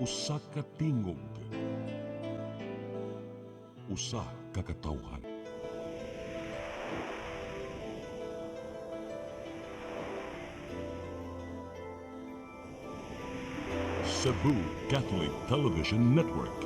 Usa ka tingog, usa ka katawhan. Cebu Catholic Television Network.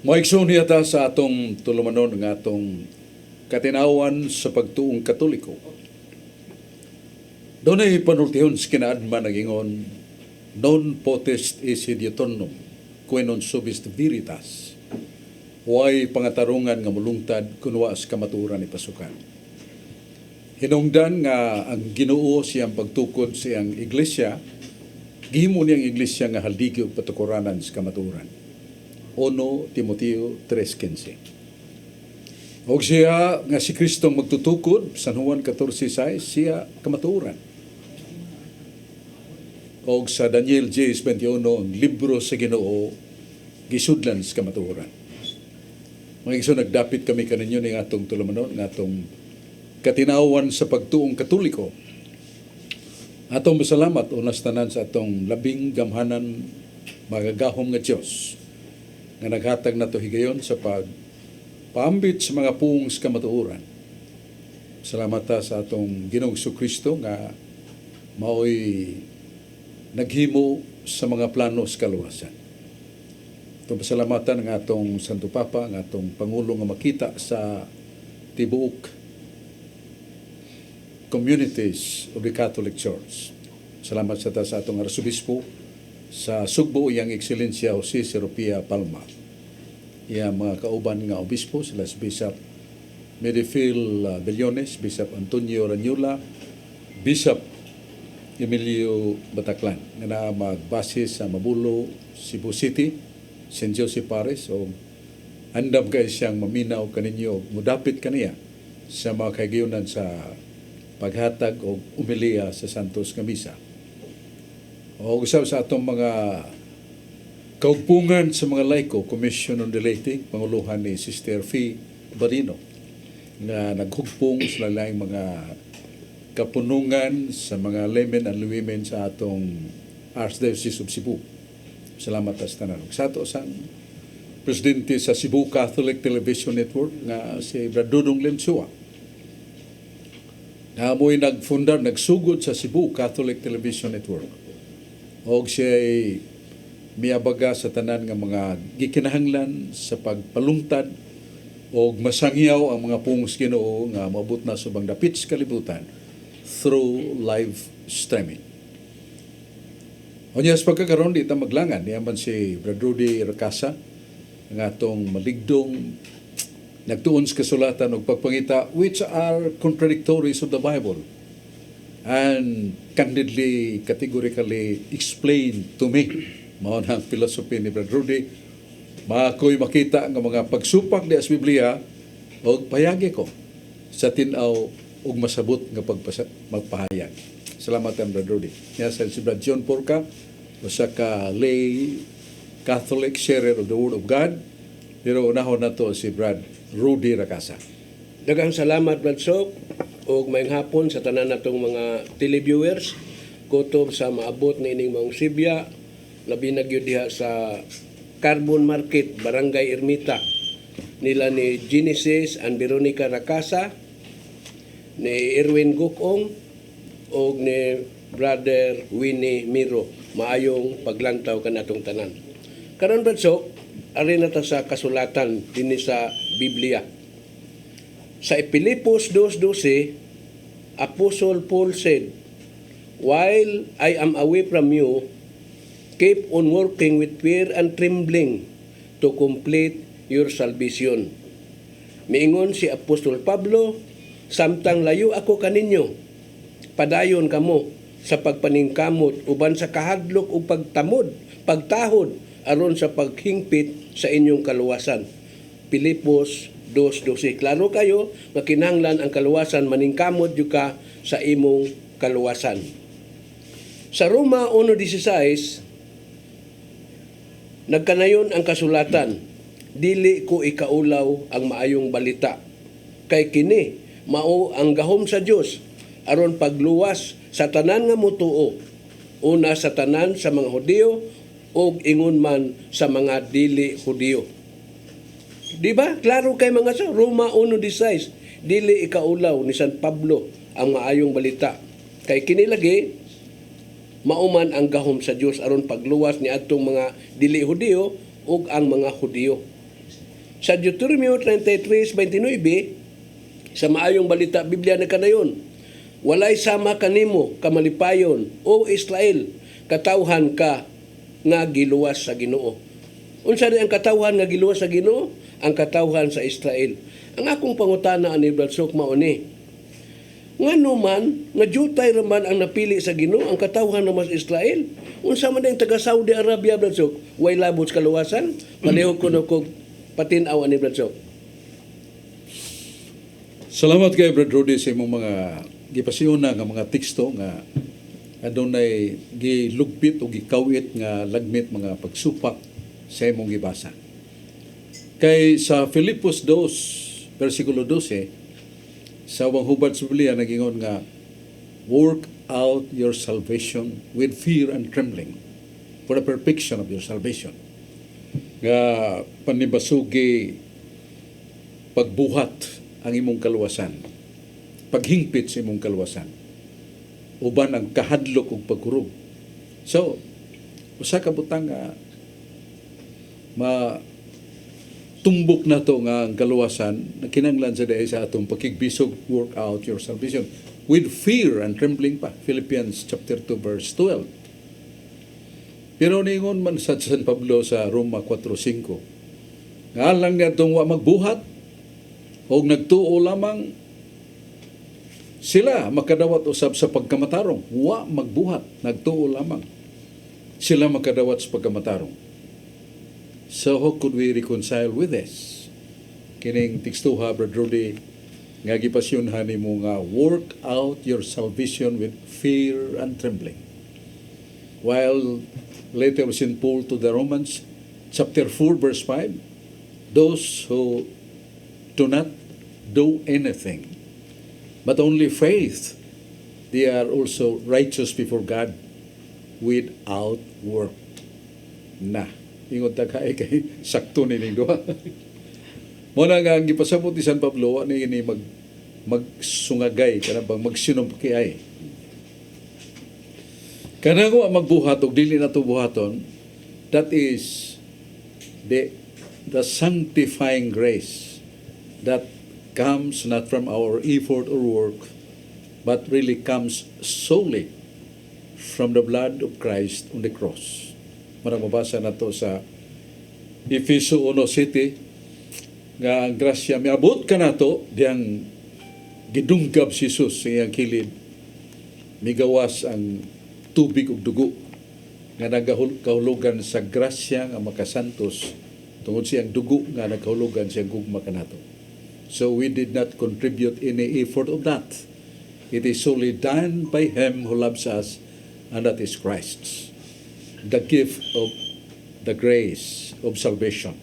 Maigsoon niyata sa atong tulumanon ng atong katinawan sa pagtuong Katoliko. Doon ay panultihon sa kinaadman nagingon, non potest esse diuturnum, que non subist veritas. Huwag pangatarungan nga mulungtad kunwa sa kamaturan ni pasukan. Hinungdan nga ang Ginoo siyang pagtukod sa iyang iglesia, gihimo niyang iglesia nga haldigi og patukuranan sa kamaturan. 1 Timoteo 3:15. Og siya nga si Kristong magtutukod, San Juan 14:6, siya kamaturan. Og sa Daniel 10:21, ang libro sa Ginoo, gisudlan sa kamaturan. Mga igsoon, nagdapit kami kaninyo ng atong tulumanon, ng atong katinawan sa pagtuong Katoliko. Atong masalamat unas tanan sa atong labing gamhanan magagahom nga Diyos nga naghatag nato higayon sa paambit sa mga puong sa kamatuoran. Salamat ta sa atong Ginoong Kristo nga maoy naghimo sa mga plano sa kaluwasan. Itong pasalamatan ng atong Santo Papa, ng atong Pangulo nga makita sa tibuok communities of the Catholic Church. Salamat sa ta sa atong Arsobispo sa Sugbo, iyang Ekselensya Jose Seropia Palma. Iyang mga kauban nga obispo, sila si Bishop Medifil Bellones, Bishop Antonio Ranyula, Bishop Emilio Bataclan, nga na magbase sa Mabulo, Cebu City, St. Joseph Paris, o andam kayo siyang maminaw kaninyo, mudapit kaniya sa mga kagiyunan sa paghatag o umilia sa Santos nga Misa. O usab sa atong mga kaugpungan sa mga laiko, Commission on the Laity, panguluhan ni Sister Fee Barino, nga naghugpong sa laing mga kapunungan sa mga laymen and women sa atong Archdiocese of Cebu. Salamat sa tanan. Sa ato sang presidente sa Cebu Catholic Television Network nga si Brad Dudong Lemsua. Na mo'y nagfundar, nagsugod sa Cebu Catholic Television Network. Og siya'y miabaga sa tanan nga mga gikinahanglan sa pagpalungtad og masangyaw ang mga pungos Ginoo nga maabot na subang dapit sa kalibutan through live streaming. Unya sa pagkakaroon, di ta maglangan. Yaman si Brad Rudy Racasa, nga atong maligdong nagtuon sa kasulatan og pagpangita which are contradictories of the Bible and candidly, categorically explained to me. Mao na ang philosophy ni Brad Rudy. Makoy makita nga mga pagsupak di as Biblia og payagi ko sa tinaw og masabot nga magpahayag. Salamat ang Brad Rudy. Yan sa si Brad John Porca, usa ka lay Catholic sharer of the Word of God. Pero unahon na to si Brad Rudy Racasa. Daghang salamat, Brad Sok, o mayang hapon sa tanan natong mga televiewers. Kutob sa maabot na ining mga Sibya, labi na gyud diha sa Carbon Market, Barangay Ermita, nila ni Genesis and Veronica Racasa, ni Erwin Gukong, o ni Brother Winnie Miro. Maayong paglantaw kanatong tanan. Karon Bradsok, ari na ta sa kasulatan dinhi sa Biblia. Sa Pilipos 2:12, Apostle Paul said, "While I am away from you, keep on working with fear and trembling to complete your salvation." Miingon si Apostol Pablo, "Samtang layo ako kaninyo, padayon kamo sa pagpaningkamot uban sa kahadlok ug pagtahod aron sa paghingpit sa inyong kaluwasan." Pilipos 2:12. Klaro kayo nga kinahanglan ang kaluwasan maningkamot jud ka sa imong kaluwasan. Sa Roma 1:16 nagkanayon ang kasulatan, "Dili ko ikaulaw ang maayong balita, kay kini mao ang gahom sa Dios aron pagluwas sa tanan nga motuo, una sa tanan sa mga Hudiyo o ingon man sa mga dili Hudiyo." Di ba? Klaro kay mga sa Roma 1:16, dili ikaulaw ni San Pablo ang maayong balita. Kay kini lagi mauman ang gahom sa Dios aron pagluwas ni adtong mga dili Hudiyo ug ang mga Hudiyo. Sa Deuteronomio 33:29, sa maayong balita Biblia na kanayon, "Walay sama kanimo kamalipayon o Israel, katawhan ka nga giluwas sa Ginoo." Unsa di ang katawhan nga giluwas sa Ginoo? Ang katawhan sa Israel. Ang akong pangutana ani Bradsok mao ni, ngano man nga jutay raman ang napili sa Ginoo ang katawhan naman sa Israel? Unsa man ang taga Saudi Arabia Bradsok, way labot sa kaluwasan? Palihog ko na kog patinaw ani Bradsok. Salamat kay Brad Rudy sa imong mga gipasiuna nga mga teksto nga adunay gilugpit o gikawit nga lagmit mga pagsupak sa imong gibasa. Kay sa Filipos 2, versikulo 12, sa wang hubad sa Biblia nagingon nga, "Work out your salvation with fear and trembling for the perfection of your salvation." Nga panibasugi pagbuhat ang imong kaluwasan, paghingpit sa imong kaluwasan, uban ang kahadlok ug pagkurog. So, usa ka butang nga tumbok na to nga ang kaluwasan na kinanglan sa dahil sa atong pakigbisog, work out your salvation with fear and trembling pa. Philippians chapter 2 verse 12. Pero ningon man sa San Pablo sa Roma 4:5, nga lang nga itong wa magbuhat o nagtuo lamang sila makadawat usab sa pagkamatarong. Wa magbuhat, nagtuo lamang sila makadawat sa pagkamatarong. So how could we reconcile with this? Kining tekstuha, Brad Rudy, nga gipasyonhan nimo nga work out your salvation with fear and trembling. While later St. Paul to the Romans, chapter 4, verse 5, those who do not do anything, but only faith, they are also righteous before God without work. Na. Ingon ta kay sakto ni ning duha. Muna nga ang gipasabot ni San Pablo ani ini magsungagay kana bang magsinumkiay. Kana ko magbuhat og dili na to buhaton, that is the sanctifying grace that comes not from our effort or work, but really comes solely from the blood of Christ on the cross. Marang mabasa na to sa Efeso 1:7 nga ang grasya miabot ka na to diyang gidunggab si Jesus sa iyang kilid, migawas ang tubig ug dugo nga nagahulugan sa grasya nga makasantos tungod siyang dugo nga nagahulugan siyang gugma kanato. So we did not contribute any effort of that. It is solely done by Him who loves us, and that is Christ. The gift of the grace of salvation.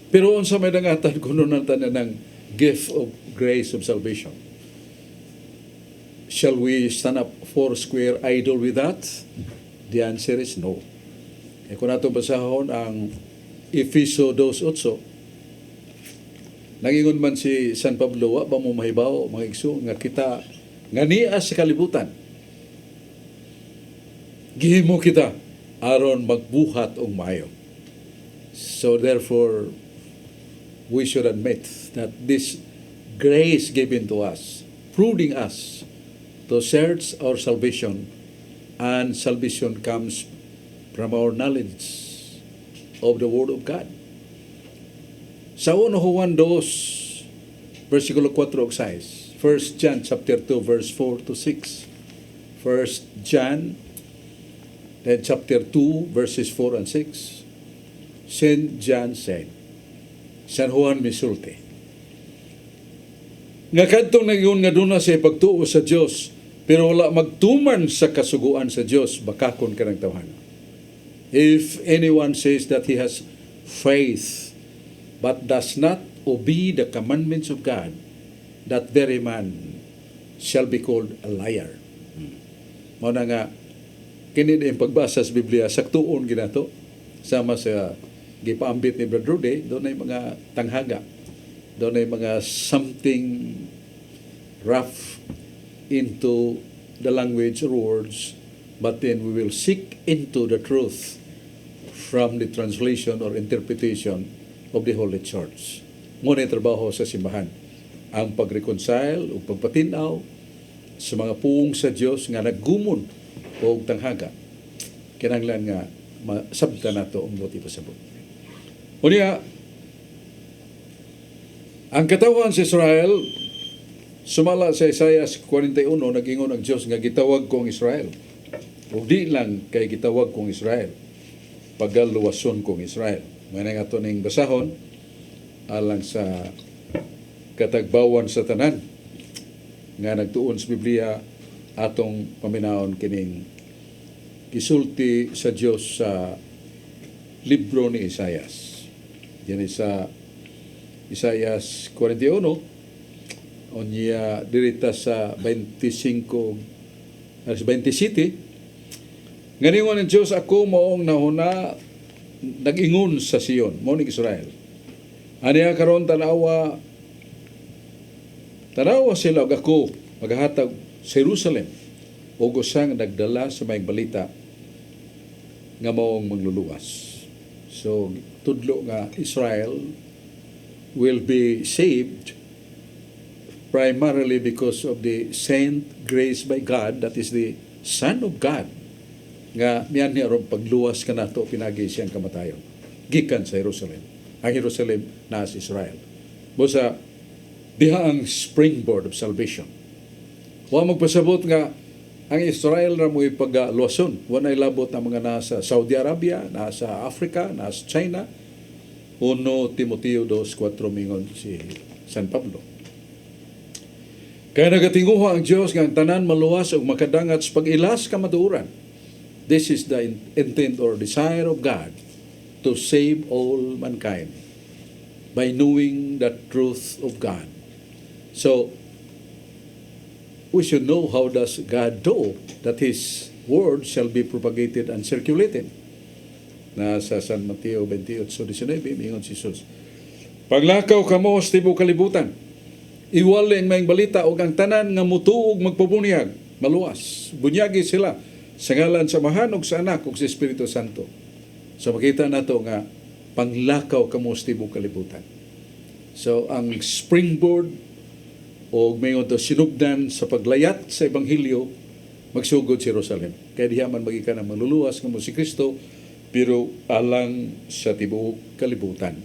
Pero unsa may nangatan kuno ng tanan ng gift of grace of salvation? Shall we stand up for square idol with that? The answer is no. E kung nato basahon ang Efeso 2:8, nangingon man si San Pablo, wa ba mo mahibaw mga igsoon nga kita nga niya sa kalibutan gihimo kita aron magbuhat og maayo. So therefore, we should admit that this grace given to us, proving us to search our salvation, and salvation comes from our knowledge of the Word of God. Sa 1 Juan 2, versikulo 4 ug 6, 1 John chapter 2, verse 4 to 6, 1 John then chapter 2, verses 4 and 6, St. John said, San Juan misulti, nga kadtong nagingon nga duna sa pagtuo sa Dios, pero wala magtuman sa kasuguan sa Dios, bakakon ka ng tawhana. If anyone says that he has faith but does not obey the commandments of God, that very man shall be called a liar. Mao na nga kini ang pagbasa sa Biblia saktuon ginato sama sa gipaambit ni Brother Rudy, doon ay mga tanghaga, doon ay mga something rough into the language or words, but then we will seek into the truth from the translation or interpretation of the Holy Church. Muna yung trabaho sa simbahan, ang pag-reconcile o pagpatinaw sa mga puong sa Diyos nga naggumon o tanghaga. Kinahanglan nga masabta na ito ang motibo sa buhay. Unya, ang katawan sa Israel, sumala sa Isaiah 41, nagingon ang Diyos nga gitawag kong Israel. O di lang kay gitawag kong Israel, pagaluwason kong Israel. May nga ito ning basahon, alang sa katagbawan sa tanan, nga nagtuon sa Biblia, atong paminaon kining gisulti sa Diyos sa libro ni Isaias. Yan sa Isaias 41, onya dirita sa 25, 27, nganingon ng Diyos, ako moong nahuna nag-ingon sa Sion, mo ni Israel. Aniya karon tanawa sila og ako maghatag sa Jerusalem ug usang nagdala sa may balita nga maong magluluwas. So tudlo nga Israel will be saved primarily because of the sent grace by God, that is the Son of God, nga miyan niya ron pagluwas ka nato pinagi siyang kamatayon gikan sa Jerusalem. Ang Jerusalem na sa Israel. Busa diha ang springboard of salvation. Wa magpasabot nga ang Israel ra mo ipagluwason. Wa na ilabot ang mga nasa Saudi Arabia, nasa Africa, nasa China. 1 Timoteo 2:4 mingon si San Pablo. Kaya nagatinguha ang Diyos nga ang tanan maluwas ug makadangat sa pag-ilas ka matuoran. This is the intent or desire of God, to save all mankind by knowing the truth of God. So, we should know how does God do that His word shall be propagated and circulated. Nasa San Mateo 28:19, mingon si Jesus, paglakaw kamo sa tibuok kalibutan, iwali ang maing balita o ang tanan nga mutuog magpabunyag, maluwas, bunyagi sila sa ngalan sa Amahan ug sa Anak ug sa Espiritu Santo. So makita nato nga panglakaw kamo sa tibuok kalibutan. So ang springboard o mayon to sinugdan sa paglayat sa ebanghelyo magsugod sa Jerusalem. Kaya diha man magikan ang maluluwas kamo si Kristo, pero alang sa tibuok kalibutan.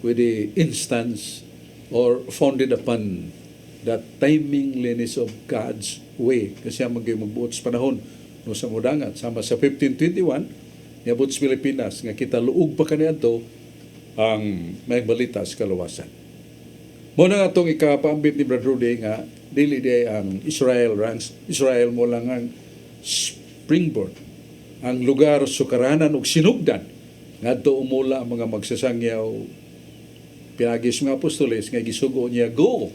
With the instance or founded upon that timeliness of God's way. Kasi ang magbuot sa panahon no sa mudangat. Sama sa 1521, niabot sa Pilipinas, nga kita luog pa kaniadto ang may balita sa kaluwasan. Muna nga itong ikapaambit ni Brother Rudy nga, dili di ang Israel ranks. Israel mo lang ang springboard, ang lugar sukaranan ug sinugdan nga ito umula ang mga magsasangyaw pinagis mga apostoles nga gisugo niya, go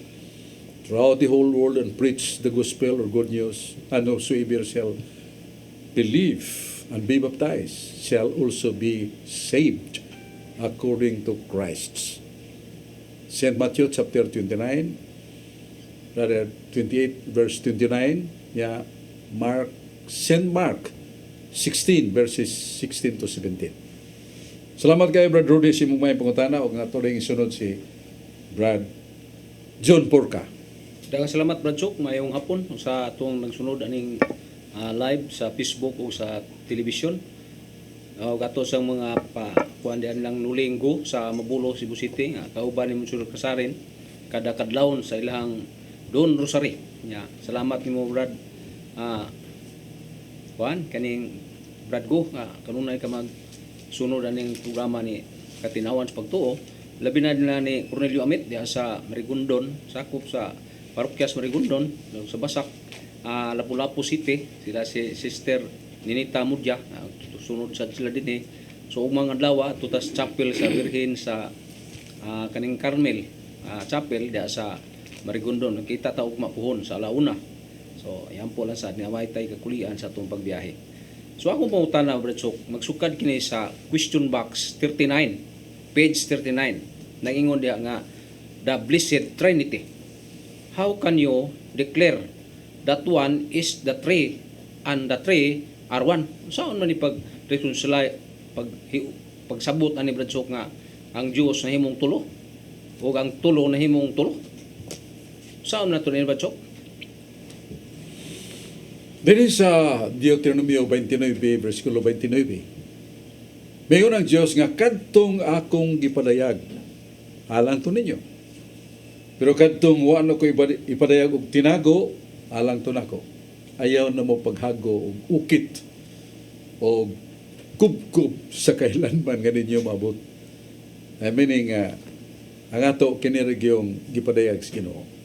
throughout the whole world and preach the gospel or good news, and whosoever shall believe and be baptized shall also be saved according to Christ. St. Matthew chapter 28 verse 29, St. Mark 16 verses 16 to 17. Salamat kayo, Brad Rudy, si mong may pangutana o nga tuloy isunod si Brad John Porca. Daghang salamat Brad Chok, mayong hapon sa atong nagsunod aning live sa Facebook o sa television. Gato sa mga kuan diyan lang nulinggo sa Mabulo, Cebu City, kauban ni Monsignor Casarin kada kadlawon sa ilang Don Rosary. Nya, salamat nimo Brad. Kuan kaning Brad Go kanunay ka magsunod aning programa ni Katinawan sa Pagtuo. Labi na nila ni Cornelio Amit diha sa Marigondon, sakop sa Parokyas Marigondon sa Basak, Lapu-Lapu City. Sila si Sister Ninita Mudya, sunod sa sila din So mga adlaw tutas chapel sa Birhen sa kaning Carmel chapel diha sa Marigondon. Kita ta og mapuhon sa alauna. So ayan po lang sa niaway tay kakulian sa atong pagbiyahe. So akong pangutana Brad Sok, magsukad kini sa question box 39, page 39. Nangingon diha nga the Blessed Trinity. How can you declare that one is the three and the three are one? Saan man ni pag-reconcile, pagsabot ani Brad Sok nga ang Dios na himong tulo o ang tulo na himong tulo? Saan na to ni Brad Sok? Dili sa Deuteronomio 29, versikulo 29. Mayon ang Dios nga kadtong akong gipadayag alang to ninyo. Pero kadtong wa na ko ipadayag og tinago alang to nako. Ayaw na mo paghago og ukit o kubkub sa kailanman nga ninyo maabot. Meaning ang ato kini region gipadayag sa Ginoo.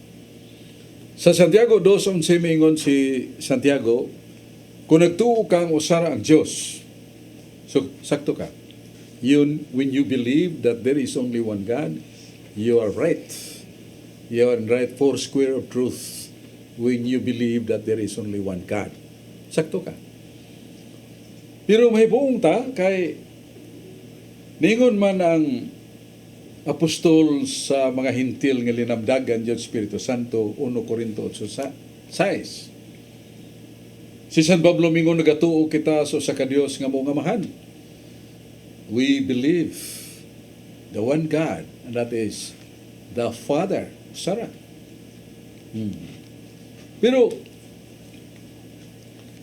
Sa Santiago 2:11 mingon si Santiago, kung nagtuo kang usara ang Dios, so sakto ka. When you believe that there is only one God, you are right. You are in right four square of truth when you believe that there is only one God. Sakto ka. Pero may buong ta kay ningon man ang apostol sa mga hintil nga linamdagan Diyos Espiritu Santo 1 Corinto 8:6. Si San Pablo mingon nagatuo kita sa Dios nga mong amahan. We believe the one God, and that is the Father, Sarah. Pero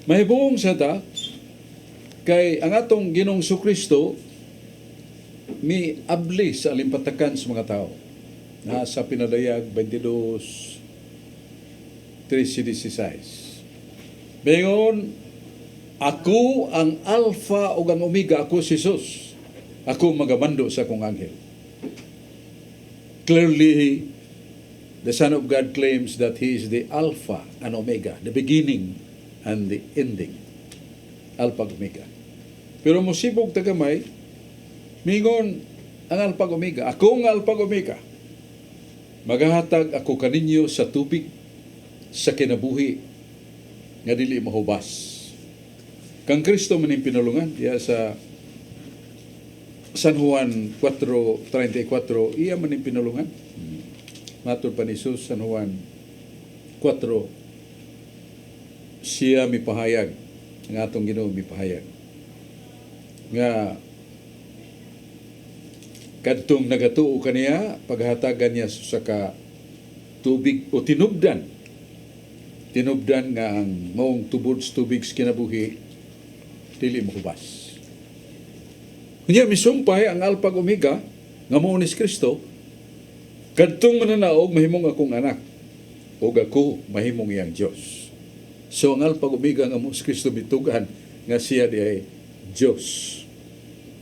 mahibong sa ta kay ang atong Ginoong Kristo mi abli sa alimpatakan sa mga tao. Sa pinadayag 22:13-16. Bengon, ako ang Alpha o ang Omega, ako si Jesus. Ako magamando sa akong anghel. Clearly, the Son of God claims that He is the Alpha and Omega, the beginning and the ending. Alpha and Omega. Pero musibog tagamay, mingon ang Alpha and Omega, ako ang Alpha and Omega. Magahatag ako kaninyo sa tubig sa kinabuhi nga dili mahubas. Kang Kristo man yung pinulungan diya sa San Juan 4:34, iya man yung pinulungan. Matod pa ni Jesus, San Juan 4, siya mipahayag, ang atong Ginoo mipahayag nga kadtong nagatuo kaniya, paghatagan niya sa ka tubig o tinubdan nga ang maong tubod sa tubig sa kinabuhi dili mahubas. Kanya misumpay ang Alpha ug Omega nga mao ni Kristo, kadtong mananaog mahimong akong anak ug ako mahimong iyang Dios. So ang Alpha ug Omega nga mao si Kristo bitugan nga siya di ay Dios.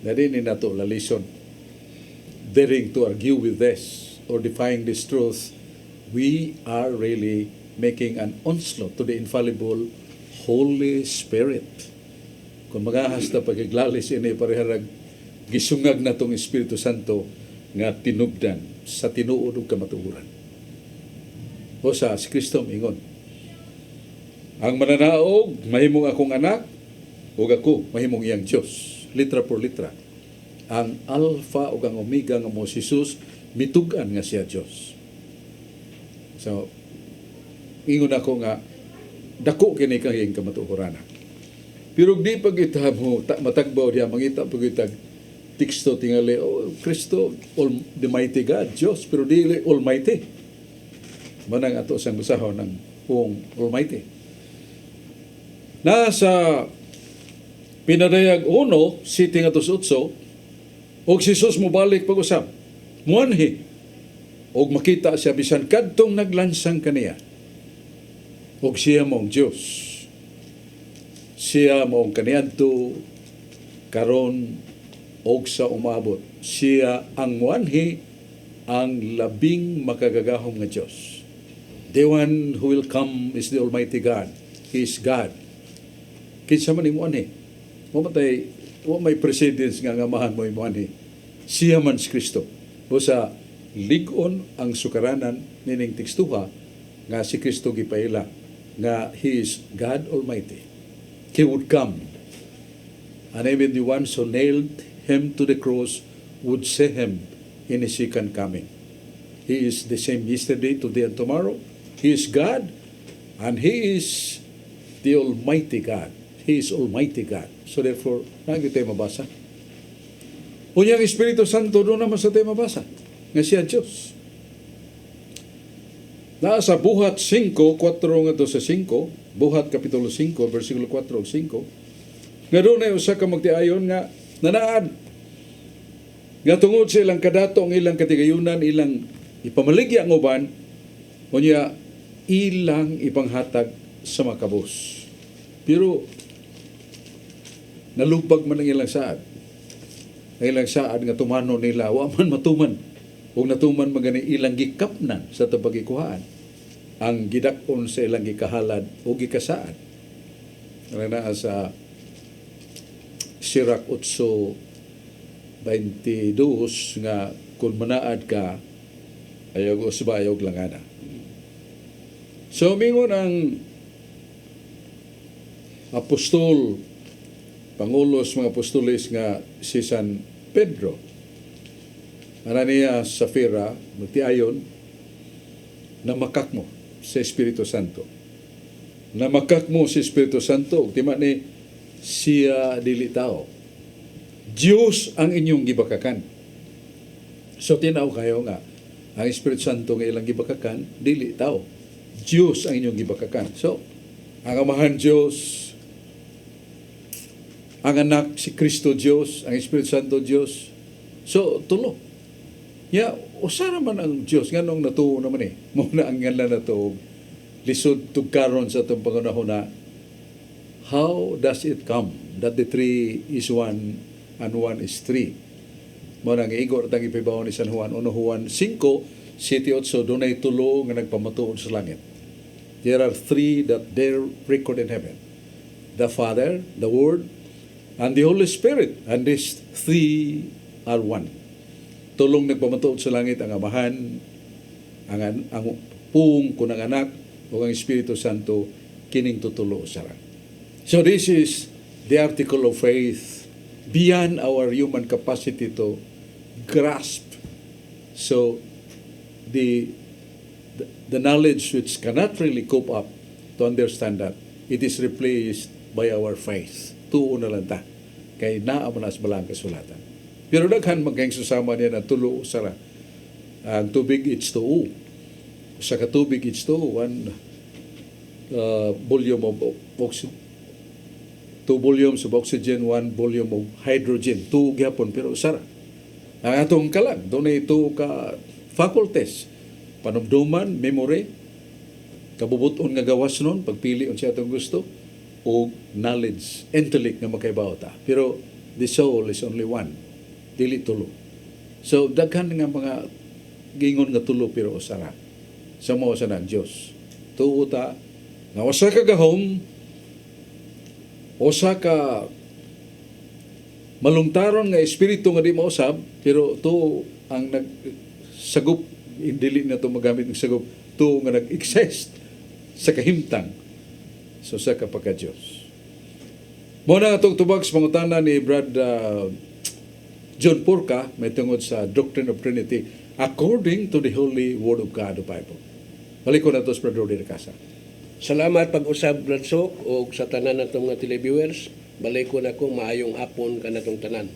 Dali ni nato la lesson. Daring to argue with this or defying this truth, we are really making an onslaught to the infallible Holy Spirit. Kung magahas na pagiglalis ini pareharag gisungag na tong Espiritu Santo nga tinubdan sa tinuod ug kamatuoran. O sa si Kristo ingon, ang mananaog mahimong akong anak ug ako mahimong iyang Dios. Litra por litra. Ang Alpha ug ang Omega nga mo si Jesus mitugan nga siya Dios. So ingon ako nga dako kini kayong kamatuoran. Pero di pag mo matagbaw diya mangita pag itag teksto tingali oh Kristo the mighty God Diyos pero dili almighty. Manang ato sang usahon ng Pong Almighty. Nasa pinadayag 1 sitting atos utso og si Jesus mobalik pag-usab. Muanhi og makita siya bisan kadtong naglansang kaniya. Og siya mong Diyos. Siya mong kaniadto karon og sa umabot. Siya ang muanhi ang labing makagagahom nga Diyos. The one who will come is the Almighty God. He is God. Kinsa man imo ani? Wa may precedence nga ngamahan mo imo ani. Siya man si Kristo. Busa lig-on ang sukaranan nining tekstuha nga si Kristo gipaila nga He is God Almighty. He would come. And even the ones who nailed Him to the cross would see Him in His second coming. He is the same yesterday, today, and tomorrow. He is God, and He is the Almighty God. He is Almighty God. So therefore, naging tayo mabasa. Unyang Espiritu Santo, doon naman sa tayo mabasa. Nga siya Diyos. Nasa Buhat 5, 4 nga to sa 5, Buhat Kapitulo 5, versikulo 4 o 5, nga doon ay usa ka magtiayon nga nanaad. Nga tungod sa ilang kadato, ang ilang katigayunan, ilang ipamaligya ang uban, unya ilang ipanghatag sa makabos. Pero nalupag man ang ilang saad. Ang ilang saad nga tumano nila, wa man matuman. Kung natuman magani ilang gikapnan sa tabagikuhaan. Ang gidakon sa ilang gikahalad o gikasaad. Na sa Sirach 8:22 nga kung manaad ka, ayog usba ayog langana. So, mingon ang apostol, pangulos mga apostoles nga si San Pedro. Ananiya Safira, magtiayon, na makak mo sa Espiritu Santo. Na makak mo sa Espiritu Santo, tima ni siya dili tao. Diyos ang inyong gibakakan. So, tinaw kayo nga, ang Espiritu Santo nga ilang gibakakan, dili tao. Diyos ang inyong gibakakan. So, ang Amahan Diyos, ang Anak si Kristo Diyos, ang Espiritu Santo Diyos. So, tulo. Usa naman ang Diyos. Nga nung natuo naman Muna ang ngalan na ito, lisod tugkaron sa itong pangunahon na, how does it come that the three is one and one is three? Muna ang igor at ang ipibaw ni San Juan. Juan 5, 7-8, doon ay tulo nga nagpamatuon sa langit. There are three that they're record in heaven. The Father, the Word, and the Holy Spirit. And these three are one. Tulong nagpamatuod sa langit ang Amahan, ang Pung, kunang Anak, o ang Espiritu Santo, kining tutulo sara. So this is the article of faith beyond our human capacity to grasp. So the knowledge which cannot really cope up to understand that, it is replaced by our faith. Tuo na lang ta. Kay naamanas balang kasulatan. Pero daghan magkang susama niya na tulo sara. Ang tubig H2O. Sa katubig H2O, 1 volume of oxygen. 2 volumes of oxygen, 1 volume of hydrogen. 2 gyapon pero sara. Ang atong kalag, doon ay ito ka faculties. Panumduman, memory, kabubuton nga gawas nun, pagpili siya itong gusto, o knowledge, intellect nga makaibaw ta. Pero the soul is only one, dili tulo. So, daghan nga mga gingon nga tulo pero usara. Sa mga sa ng Diyos. Tuo ta, nga wasa ka gahom, usa ka malungtaron nga espiritu nga di mausab, pero tuo ang nagsagup, dili na ito magamit ng sagup, tuo nga nag-exist sa kahimtang. So sa kapagka-Diyos. Muna nga itong tubag sa pangutana ni Brad John Porca, may tungod sa Doctrine of Trinity, according to the Holy Word of God, the Bible. Balik ko na ito sa Brad Roddy Recasa. Salamat pag-usab, Brad Sok, o sa tanan natong mga televiewers. balay ko na kong maayong hapon kanatong tanan.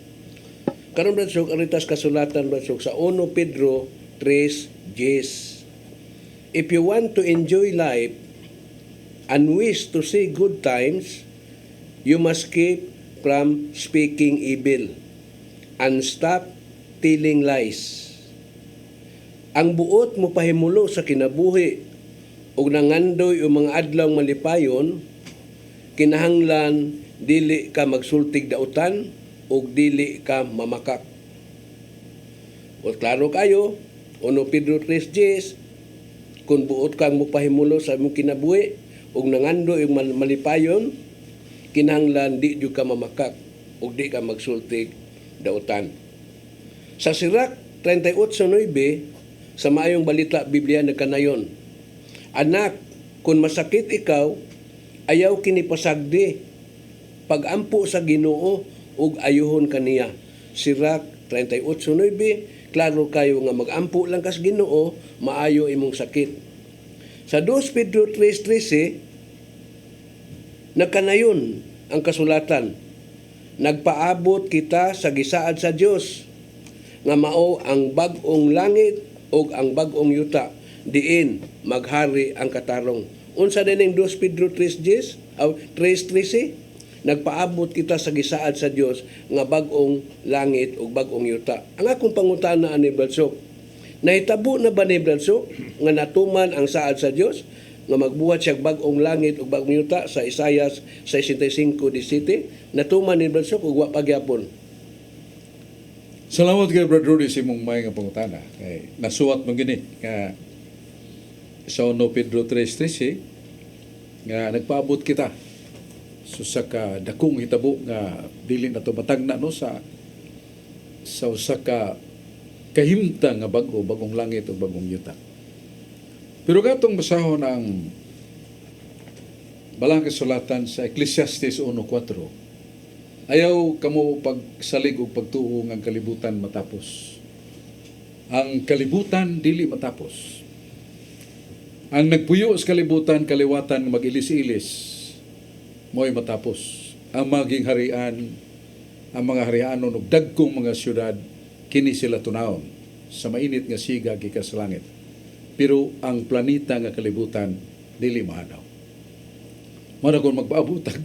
Karon Bradsog, aritas kasulatan Bradsog sa 1 Pedro 3:10. If you want to enjoy life and wish to see good times, you must keep from speaking evil and stop telling lies. Ang buot mo pahimulo sa kinabuhi ug nangandoy o mga adlaw malipayon, kinahanglan dili ka magsultig dautan ug dili ka mamakak. O klaro kayo, 1 Pedro 3:10, kung buot kang mopahimulo sa imong kinabuhi ug nangandoy ug malipayon, kinahanglan di jud ka mamakak ug di ka magsultig dautan. Sa Sirak 38:9, sa maayong balita Biblia nagkanayon, anak, kung masakit ikaw, ayaw kini pasagdi, pagampo sa Ginoo ug ayuhon kaniya. Sirak 38:9, klaro kayo nga magampo lang kas Ginoo, maayo imong sakit. Sa 2 Pedro 3:13, nagkanayon ang kasulatan, nagpaabot kita sa gisaad sa Dios nga mao ang bag-ong langit ug ang bag-ong yuta, diin maghari ang katarong. Unsa dining 2 Pedro 3:10 aw 3:13, nagpaabot kita sa gisaad sa Dios nga bag-ong langit ug bag-ong yuta. Ang akong pangutana ani Bradsog, nahitabo na ba ni Bradsog nga natuman ang saad sa Dios nga magbuhat siya bag-ong langit ug bag-ong yuta sa Isaias 65:17? Natuman ni Bradsog ug wa pa gyapon? Salamat kay Brother Rudy sa imong may nga pangutana. Kay nasuwat mo gini nga sa 1 Pedro 3:13 nga nagpaabot kita sa ka dakong hitabo nga dili na to matagna no sa usa ka kahimtang nga bag-o, bagong langit o bagong yuta. Pero katong basahon ang balang kasulatan sa Ecclesiastes 1:4, ayaw kamo pagsalig o pagtuo ng kalibutan matapos. Ang kalibutan dili matapos. Ang nagpuyo sa kalibutan, kaliwatan mag-ilis-ilis, mo'y matapos. Ang maging harian, ang mga harianon ug dagkong mga syudad, kini sila tunawon sa mainit nga siga gikan sa langit. Pero ang planeta nga kalibutan dili mahanaw. Mara kung magpaabutag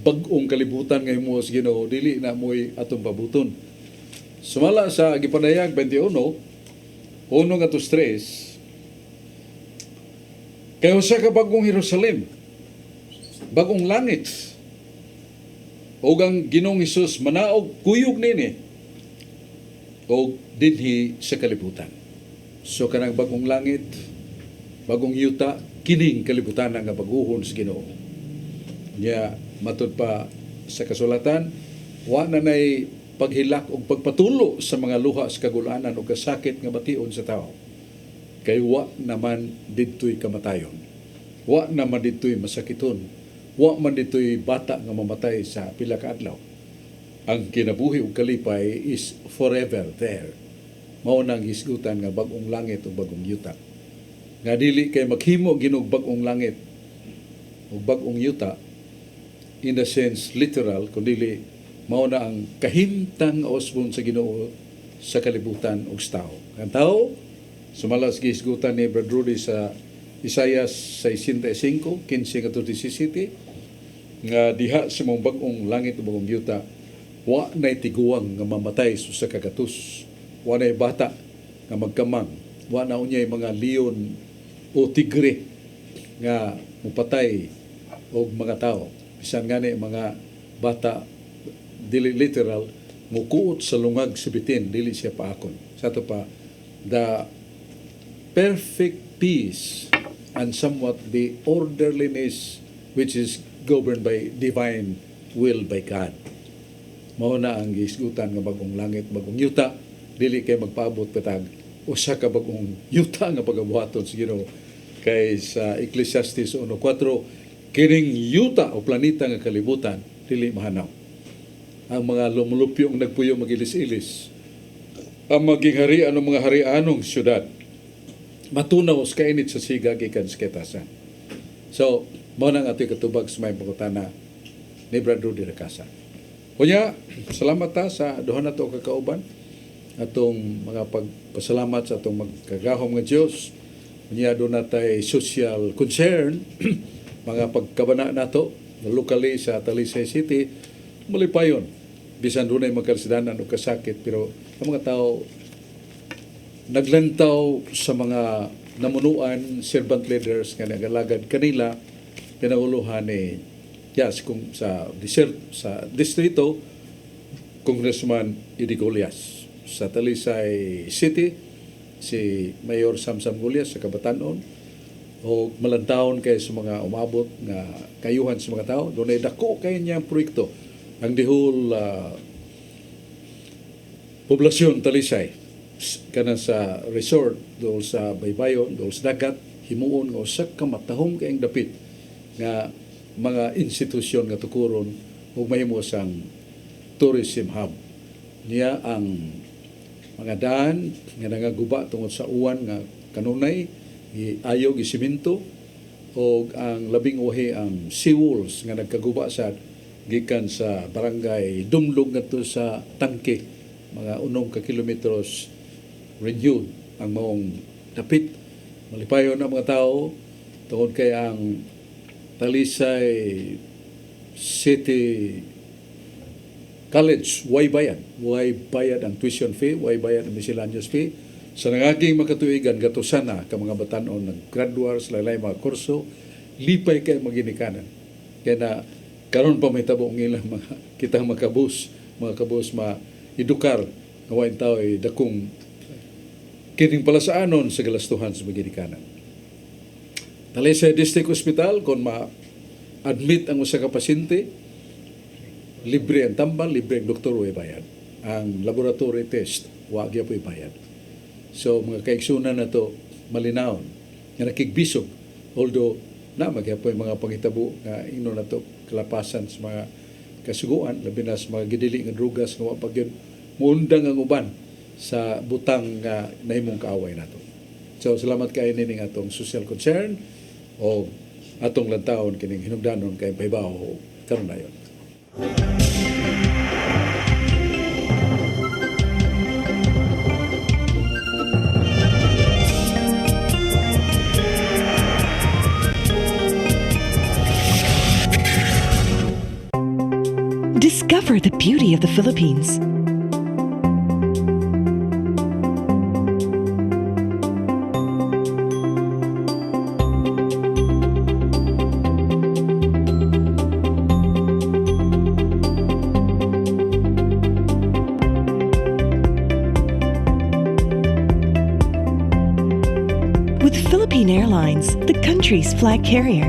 bag-ong kalibutan nga himo sa Ginoo, dili na mo'y atong pabuton. Sumala sa gipanayag 21, 1-3, kay usa ka bagong Jerusalem, bagong langit, o ang Ginoong Hesus manaog kuyog nini, o dinhi sa kalibutan. So kanang bagong langit, bagong yuta, kining kalibutan nga baguhon sa Ginoo. Nya matud pa sa kasulatan, wa na nay paghilak o pagpatulo sa mga luha sa kagulanan o kasakit nga bation sa tao. Kay wa naman didtoy kamatayon. Wa naman didtoy masakiton. Wa man didtoy bata nga mamatay sa pila ka adlaw. Ang kinabuhi ug kalipay is forever there. Mao nang hisgutan nga bag-ong langit o bagong yuta. Nga dili kay maghimo ginog bag-ong langit o bag-ong yuta in the sense literal, kundi mao na ang kahimtang osbon sa Ginoo sa kalibutan ug sa tao. Ang tao, sumalas gisgutan ni Brother Rudy sa Isaias 65, 15-17, nga diha sa mong bag-ong langit o bagong yuta, wa na'y tiguang nga mamatay sa kagatus, wa na'y bata nga magkamang, wa na unyay mga leon o tigre nga mupatay og mga tao. Bisan nga ni mga bata, dili literal, mukuot sa lungag sa bitin, dili siya paakon. Sa ito pa, the perfect peace and somewhat the orderliness which is governed by divine will by God. Mao na ang gisgutan nga bagong langit, bagong yuta, dili kay magpaabot patag usa ka bagong yuta nga pagabuhaton sa Ginoo. Kay sa Ecclesiastes 1:4, kining yuta o planeta nga kalibutan dili mahanaw. Ang mga lumulupyo ang nagpuyo magilis-ilis, ang maging harian ng mga harianong syudad, matunaw sa kainit sa siga gikan sa ketasan. So, mao nang ato'y katubag sa may pangutana. ni Brad Rudy Racasa. Kunya, salamat ta sa duha na to kakauban atong mga pagpasalamat sa atong magkagahom nga Dios. Kunya do natay social concern mga pagkabana nato locally sa Talisay City malipayon bisan dunay magkalsidanan o kasakit pero ang mga tao naglantaw sa mga namunuan, servant leaders nga nagalagad kanila pinanguluhan ni kung sa distrito Congressman Eddie Golias, sa Talisay City si Mayor Samsam Golias sa Kabatanon o malantawon kay sa mga umabot nga kayuhan sa mga tao dunay dako kay niyang proyekto ang dihol poblasyon Talisay kana sa resort dool sa baybayon dool sa dagat himuon nga usa ka matahom kay ang dapit nga mga institusyon nga tukuron ug mahimo sang tourism hub niya ang mga daan nga nangaguba tungod sa uwan nga kanunay giayog gisemento o ang labing uhi ang seawalls nga nagkaguba sa gikan sa barangay Dumlog ngadto sa Tangke mga 1 ka kilometros renewed ang maong dapit malipayon ang mga tao tungod kay ang Talisay City College, way bayad ang tuition fee, way bayad ang miscellaneous fee. Sa nangaging makatuigan, gatusan na ka mga batanon nag-graduate sa lalay mga kurso, lipay kay maginikanan. Kaya na, karon pa may tabong ilang mga kitang mga kabus ma-edukar, ngawain tao ay dakong kining palasaanon sa galastuhan sa maginikanan. Talisay District Hospital, kung ma-admit ang usa ka pasyente, libre ang tambal, libre ang doktor, way bayad. Ang laboratory test, wag ya po'y bayad. So, mga kaigsunan na to, malinawon, nga nakigbisog. Although, na magyapoy mga panghitabo nga ino na to, kalapasan sa mga kasuguan, labi na sa mga gidili nga drugas, nga wapag yun, muundang ang uban sa butang nga nahimong kaaway na to. So, salamat kayo nining atong social concern o atong lantawon kining hinugdanon kay pahibaw karon na yun. Discover the beauty of the Philippines. With Philippine Airlines, the country's flag carrier.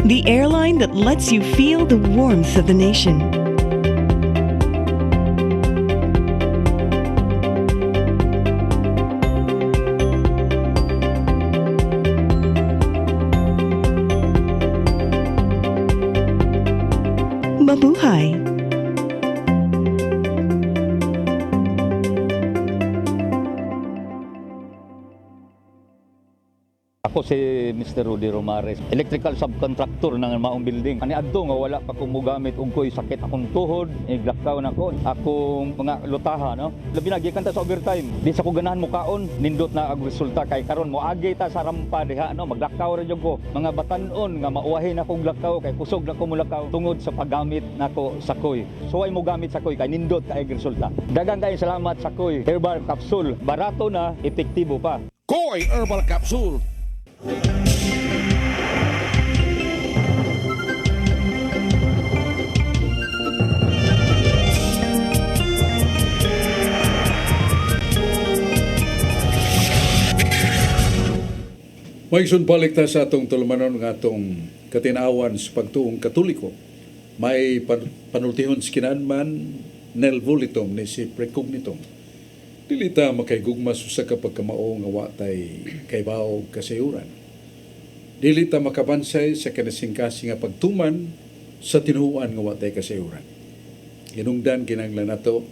The airline that lets you feel the warmth of the nation. Mabuhay! Ako si Mr. Rudy Romares, electrical subcontractor ng maong building. Ani adto nga wala pa ko mogamit og ko'y sakit akong tuhod, iglakaw na ko. Akong mga lutaha, no? Labi na gikan ta sa overtime. Di sa ko ganahan mo kaon, nindot na ang resulta kay karon mo agi ta sa rampa diha, no? Maglakaw ra jud ko. Mga batan-on nga mauwahin akong lakaw kay kusog na ko mulakaw tungod sa paggamit nako sa koy. So ay mo gamit sa koy kay nindot kay resulta. Daghang kay salamat sa koy. Herbal capsule, barato na, epektibo pa. Koy Herbal Capsule. Maigsoon balik ta sa atong tulumanon nga atong katinawan sa pagtuong Katoliko. May panultihon sa kinanman nel volitum ni si precognitum. Dili ta makaygugmas sa kapag kamao nga watay kaybaw kasayuran. Dili ta makabansay sa kanasingkasi nga pagtuman sa tinuan nga watay kasayuran. Ginungdan kinahanglan nato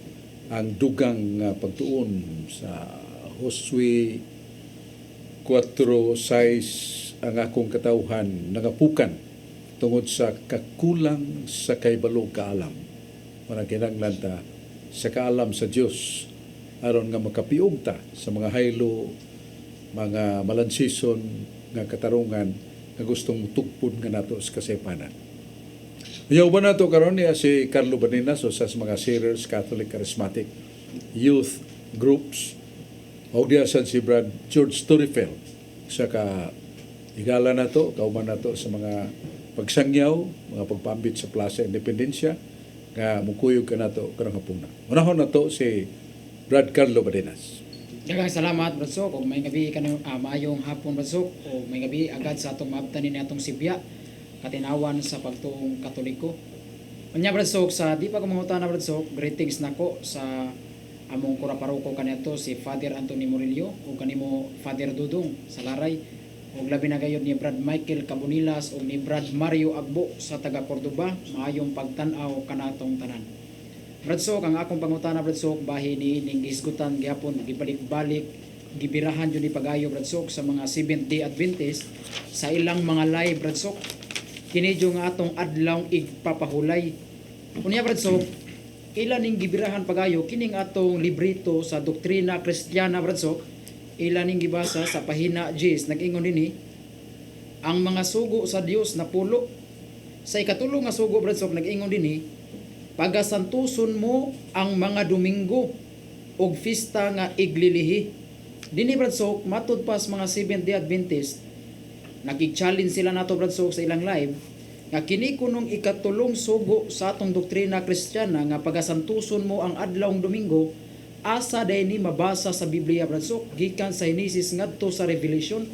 ang dugang nga pagtuon sa Josue 4-6 ang akong katawhan nangapukan tungod sa kakulang sa kaibalo kaalam. Marang kinahanglan ta sa kaalam sa Dios aron nga makapiog ta sa mga haylo, mga malansison nga katarungan nga gustong tugpod nga nato sa kasaypanan. Ayaw ba nato karon niya si Carlo Baninas o sa mga Searers Catholic Charismatic Youth Groups o diya si Brad George Turifel sa ka igala nato, kauman nato sa mga pagsangyaw, mga pagpambit sa Plaza Independencia nga mukuyog ka nato karong hapuna. Unahon nato si Brad Carlo Baninas. Daghang salamat Brad Sok, ug may gabi kanang maayong hapon Brad Sok, ug may gabi agad sa atong maabtanin ni atong Sibya katinawan sa pagtuong Katoliko. Unya Brad Sok, sa di pa ko mangutana Brad Sok, greetings nako sa among kuraparuko kaniadto si Father Anthony Murillo ug kanimo Father Dudong sa Laray, ug labi na gayud ni Brad Michael Cabonilas ug ni Brad Mario Agbo sa taga Cordoba. Maayong pagtan-aw kanatong tanan. Brad Sok, ang akong pangutana Brad Sok, bahin ni ning gisgutan gyapon gibalik-balik gibirahan jud ni pagayo Brad Sok sa mga Seventh-day Adventist sa ilang mga live Brad Sok. Kini jud nga atong adlaw igpapahulay. Unya Brad Sok, ilan ning gibirahan pagayo kining atong librito sa doktrina Kristiyana Brad Sok. Ilan ning gibasa sa pahina 10 nag-ingon dinhi ang mga sugo sa Dios na pulo. Sa ikatulo nga sugo Brad Sok nag-ingon dinhi pagasantuson mo ang mga Domingo og fiesta nga iglilihi. Dinhi Brad Sok matud pas mga Seventh-day Adventist nagig-challenge sila nato Brad Sok sa ilang live nga kini kunong ikatulong sugo sa atong doktrina Kristiyana nga pagasantuson mo ang adlawng Domingo, asa day ni mabasa sa Biblia Brad Sok gikan sa Genesis ngadto sa Revelation,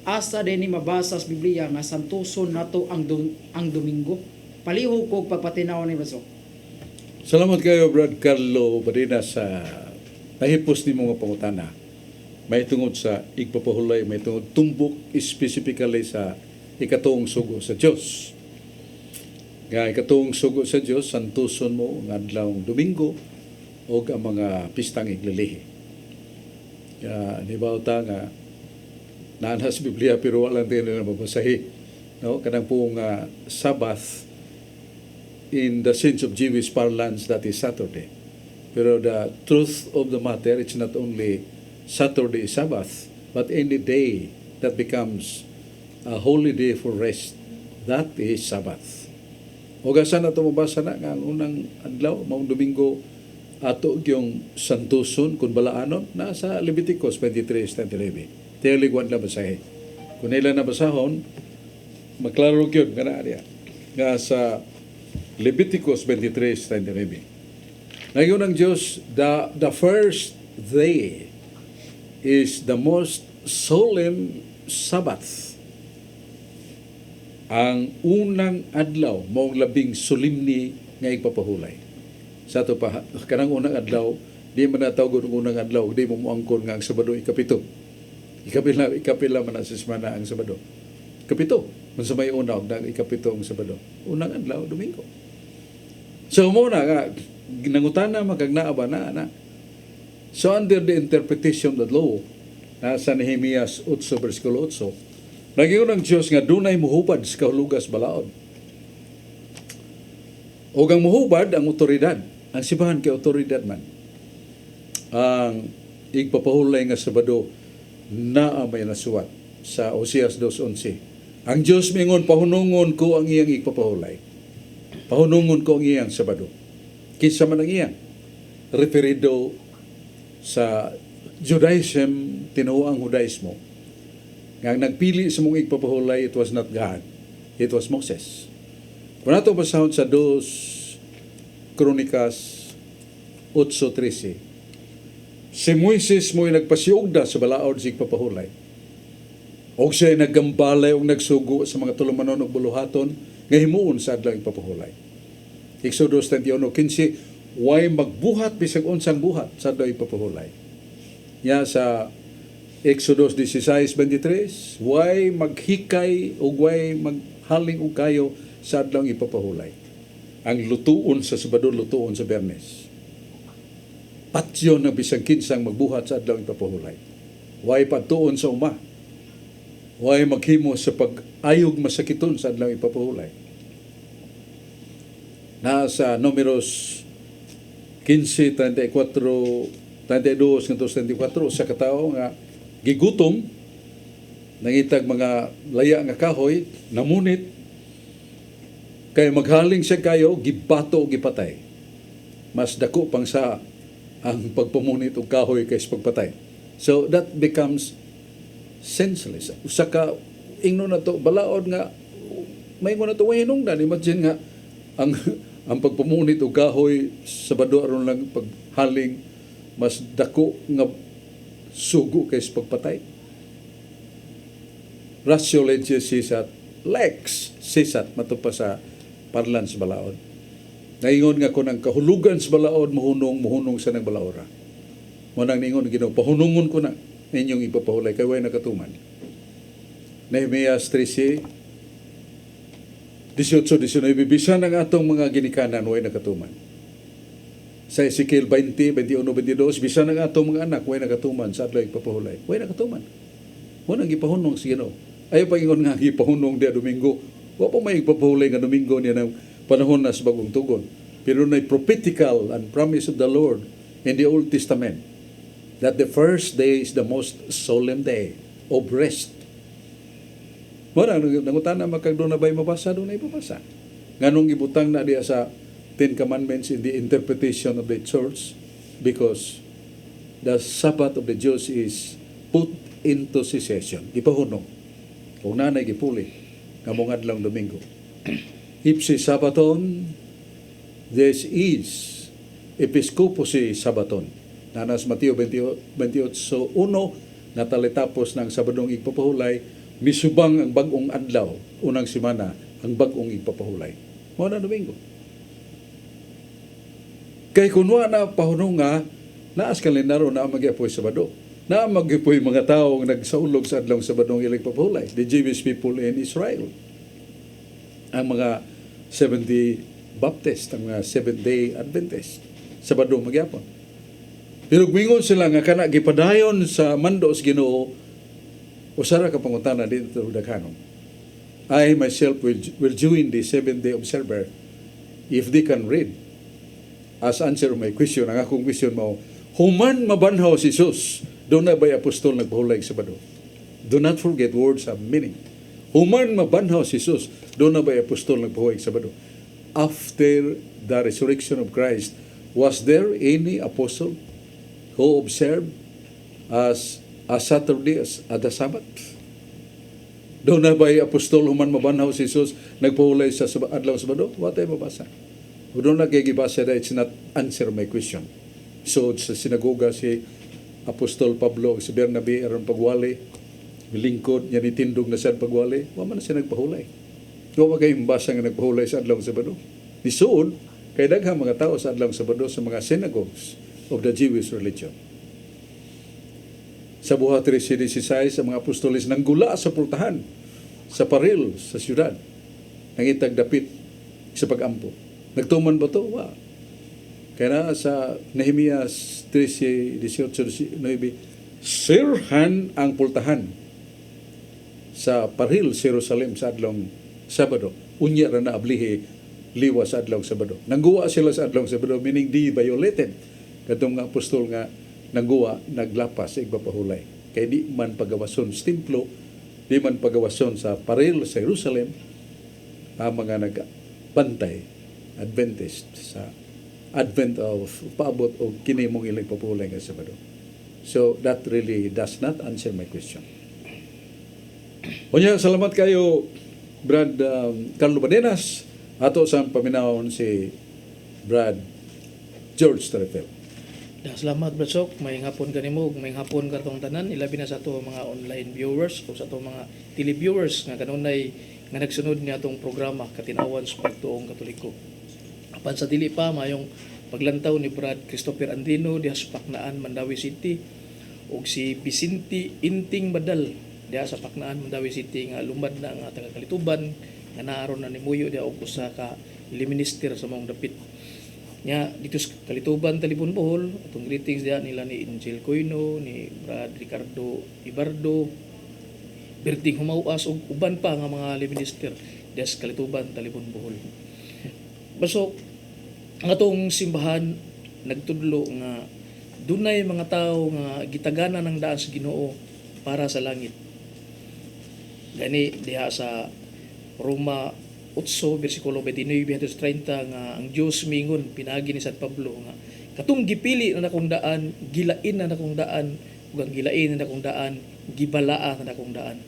asa day ni mabasa sa Biblia nga santuson nato ang Domingo. Palihog kog pagpatinaw ni Brad Sok. Salamat kayo Brad Carlo Baninas sa nahipos ni mga pangutana. May tungod sa igpapahulay, may tungod tumbok specifically sa ikatong sugo sa Dios. Nga ikatong sugo sa Dios, santuson mo ng adlawng Domingo o ang mga pistang iglilihi. Nibaw ta nga naanas sa Biblia pero walang din na mabasahi. No? Kanang pong Sabbath in the sense of Jewish parlance, that is Saturday. Pero the truth of the matter, it's not only Saturday is Sabbath, but any day that becomes a holy day for rest, that is Sabbath. O gasa na ito mabasa na nga ang unang adlaw, maong Domingo, ato yung santuson, kung balaanon, nasa Leviticus 23:39. Tiyaligwan na basahe. Kung ilan na basahon, maklaro yun, nga na nga sa Leviticus 23:39. Ngayon ang Diyos, the first day is the most solemn Sabbath. Ang unang adlaw, maong labing solemni nga igpapahulay. Sa ito pa, kanang unang adlaw, di man natawag ang unang adlaw, di mo muangkon nga ang Sabado ikapito. Ikapila man sa semana ang Sabado. Kapito, man sa may una, ikapito ang Sabado. Unang adlaw, Domingo. So muna nga, nangutana magagnaaba na. So under the interpretation of the law, nasa Nehemias 8 versikulo 8, nagingon ang Diyos nga dunay muhubad sa kahulugas balaod. O ang muhubad ang otoridad, ang sibahan kay otoridad man. Ang igpapahulay nga Sabado na may nasuwat sa Oseas 2:11. Ang Diyos mingon, pahunungon ko ang iyang igpapahulay. Pahunungon ko ang iyang Sabado. Kinsa man ang iyang referido sa Judaism, tinuoang Judaismo. Nga nagpili sa mong igpapahulay, it was not God, it was Moses. Kung nato basahon sa 2 Kronikas 8:13, si Moises mo'y nagpasiugda sa balaod sa igpapahulay. O siya'y naggambalay o nagsugo sa mga tulumanon o buluhaton nga himuon sa adlang igpapahulay. Exodus 21:15, way magbuhat bisag unsang buhat sa adlang igpapahulay. Ya sa Exodus 16:23, way maghikay o way maghaling og kayo sa adlaw ipapahulay. Ang lutuon sa Sabado, lutuon sa Biyernes. Patyo na bisag kinsang magbuhat sa adlaw ipapahulay. Way pagtuon sa uma. Huwag maghimo sa pag-ayog masakiton sa adlaw ipapahulay. Nasa numeros 15, 34, 32, 34 sa katao nga gigutom, nangitag mga laya nga kahoy, namunit, kay maghaling siya kayo, gibato o gipatay. Mas dako pang sa ang pagpamunit o kahoy kaysa pagpatay. So that becomes senseless. Usa ka ingno na to balaod nga may mo na to hinungdan. Imagine nga ang ang pagpamunit o kahoy sa bado aron lang paghaling mas dako nga sugo kaysa pagpatay. Ratio legis sisat, lex sisat matupa sa parlans balaod. Naingon nga ko ng kahulugan sa balaod, muhunong sa nang balaora. Munang ningon, Ginoo, pahunungon ko na ninyong ipapahulay, kay way nakatuman. Nehemias 13, 18-19, bisan ang atong mga ginikanan, way nakatuman. Sa Ezekiel 20, 21, 22, bisan ang atong mga anak, way nakatuman sa adlaw ipapahulay. Way nakatuman. Munang ipahunong si Ginoo. Ayaw pangingon nga ipahunong dia Domingo. Wa pa may ipapahulay nga Domingo niya ng panahon na sa bagong tugon. Pero na prophetical and promise of the Lord in the Old Testament that the first day is the most solemn day of rest. Mara, nangutan na magkagdoon na ba'y mabasa, doon na ipabasa. Nganong ibutang na diya sa Ten Commandments in the interpretation of the church because the Sabbath of the Jews is put into cessation. Ipahunong. Kung nanay gipuli, kamong adlang Domingo. Ipsi Sabaton, this is Episcoposi Sabaton. Nanas Mateo 28:1, natalitapos ng Sabadong igpapahulay, misubang ang bagong adlaw, unang simana, ang bagong igpapahulay. Mao na Domingo. Kay kunwa na pahunong nga, naas kalendaro na magiapoy Sabado. Na magiapoy mga tao ang nagsaulog sa adlaw Sabadong ilang papahulay. The Jewish people in Israel. Ang mga 70 Baptist, ang mga Seventh-day Adventist, Sabado magyapon. Pero mingon sila nga kana gipadayon sa mando sa Ginoo, usara ka pangutana dito sa daghanon. I myself will join the Seventh-day Observer if they can read. As answer my question, ang akong question mo, human mabanhaw si Jesus, doon na ba'y apostol nagpahulay sa Sabado? Do not forget words have meaning. Human mabanhaw si Jesus, doon na ba'y apostol nagpahulay sa Sabado? After the resurrection of Christ, was there any apostle who observed as a Saturday as the Sabbath? Doon na ba'y apostol human mabanhaw si Jesus nagpahulay sa adlaw Sabado? Wa tayo mabasa. O doon na kay gibasa that it's not answer my question. So sa sinagoga si Apostol Pablo si Bernabe aron pagwali, milingkod niya nitindog na sa pagwali, wa man na siya nagpahulay. Wa kay mbasa nga nagpahulay sa adlaw Sabado. Nisuod kay daghang mga tao sa adlaw Sabado sa mga synagogues of the Jewish religion. Sa buhat 13:16 ang mga apostoles nanggula sa pultahan sa paril sa syudad. Nangitag dapit sa pagampo. Nagtuman ba to? Wa. Kaya na sa Nehemias 13:18-19, sirhan ang pultahan sa paril sa Jerusalem sa adlong Sabado. Unya ra na ablihi liwa sa adlong Sabado. Nangguwa sila sa adlong Sabado, meaning di violated. Katong nga apostol nga nangguwa, naglapas sa igpapahulay. Kaya di man pagawason sa templo, di man pagawason sa paril sa Jerusalem, ang mga nagbantay Adventist sa advent of paabot o kinimong ilang papulay nga Sabado. So that really does not answer my question. Unya, salamat kayo Brad Carlo Badenas ato sa paminawon si Brad George Tarefel. Salamat Brad Sok, may hapon kanimo, may hapon katong tanan, ilabi na sa ato mga online viewers o sa ato mga televiewers nga kanunay nga nagsunod niya atong programa Katinawan sa Pagtuong Katoliko. Apan sa dili pa mayong paglantaw ni Brad Christopher Andino diha sa Paknaan, Mandawi City ug si Vicente Inting Badal diha sa Paknaan, Mandawi City nga lumad na ang taga Kalituban nga naaron na ni Muyo diha og usa ka minister sa mong dapit. Nya dito sa Kalituban, Talibon, Bohol, atong greetings diha nila ni Angel Coino, ni Brad Ricardo Ibardo, Perting humawas og uban pa nga mga minister des Kalituban, Talibon, Bohol. Baso ang atong simbahan nagtudlo nga dunay mga tawo nga gitagana ng daan sa Ginoo para sa langit. Gani diha sa Roma 8 bersikulo 29-30 nga ang Dios mingon pinagi ni San Pablo nga katong gipili na akong daan, gilain na akong daan, ug ang gilain na akong daan, gibalaa na akong daan.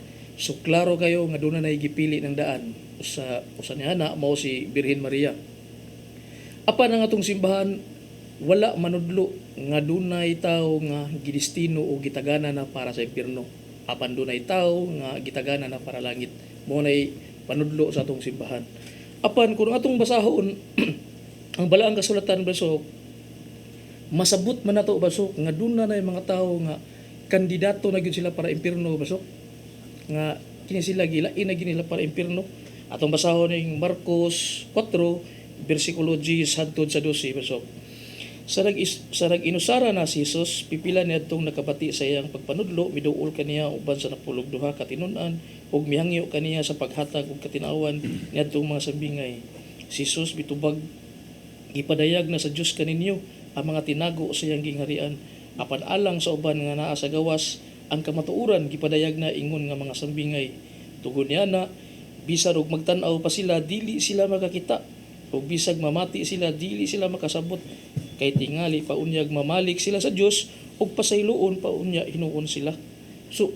So klaro kayo nga doon na gipili ng daan usa niya na mao si Birhen Maria. Apan ang atong simbahan wala manudlo nga dunay tawo nga gidestino o gitagana na para sa impierno. Apan dunay tawo nga gitagana na para langit. Mao nay panudlo sa atong simbahan. Apan kung atong basahon ang balaang kasulatan basok masabot man nato basok nga dunay na mga tawo nga kandidato na gyud sila para impierno basok nga kini sila gilain na gyud nila para impierno. Atong basahon ning Marcos 4 bersikulo 10 hangtod sa 12 basok. Sarag inusara na si Jesus, pipila niya itong nakabati sa iyang pagpanudlo, miduol kaniya uban sa napulog duha katinunan, ug mihangyo kaniya sa paghatag ug katinawan niya itong mga sambingay. Si Jesus bitubag, ipadayag na sa Diyos kaninyo ang mga tinago sa iyang gingharian, apan alang sa uban nga naa sa gawas, ang kamatuuran gipadayag na ingon nga mga sambingay. Tugod niya na, bisag og magtan-aw pa sila, dili sila makakita, ug bisag mamati sila, dili sila makasabot. Kay tingali paunyag mamalik sila sa Dios ug pasayloon paunya hinuon sila. So